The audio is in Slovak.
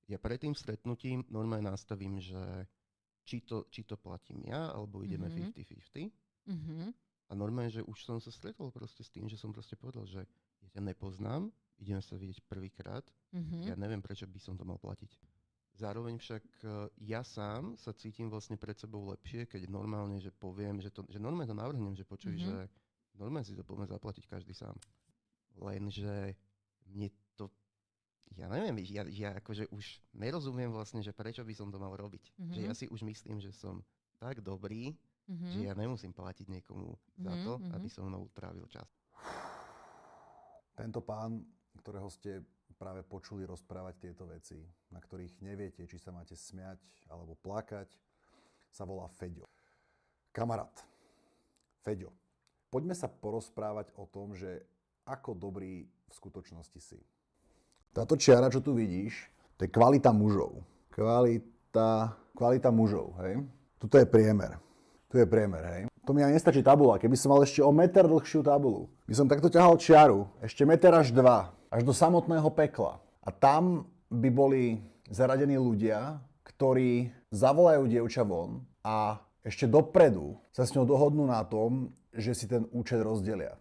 Ja pred tým stretnutím normálne nastavím, že či to platím ja, alebo ideme 50-50. A normálne, že už som sa stretol proste s tým, že som proste povedal, že ja ťa nepoznám, ideme sa vidieť prvýkrát, ja neviem, prečo by som to mal platiť. Zároveň však ja sám sa cítim vlastne pred sebou lepšie, keď normálne, že poviem, že normálne to navrhnem, že počuj, že normálne si to poďme zaplatiť každý sám. Lenže mne to, ja neviem, ja akože už nerozumiem vlastne, že prečo by som to mal robiť. Že ja si už myslím, že som tak dobrý, že ja nemusím platiť niekomu za to, aby so mnou trávil čas. Tento pán, ktorého ste práve počuli rozprávať tieto veci, na ktorých neviete, či sa máte smiať alebo plakať, sa volá Feďo. Kamarát, Feďo, poďme sa porozprávať o tom, že ako dobrý v skutočnosti si. Táto čiara, čo tu vidíš, to je kvalita mužov. Kvalita mužov, hej? Tuto je priemer. Tu je priemer, hej. To mi aj nestačí tabula. Keby som mal ešte o meter dlhšiu tabulu, by som takto ťahal čiaru, ešte meter až 2, až do samotného pekla. A tam by boli zaradení ľudia, ktorí zavolajú dievča von a ešte dopredu sa s ňou dohodnú na tom, že si ten účet rozdelia.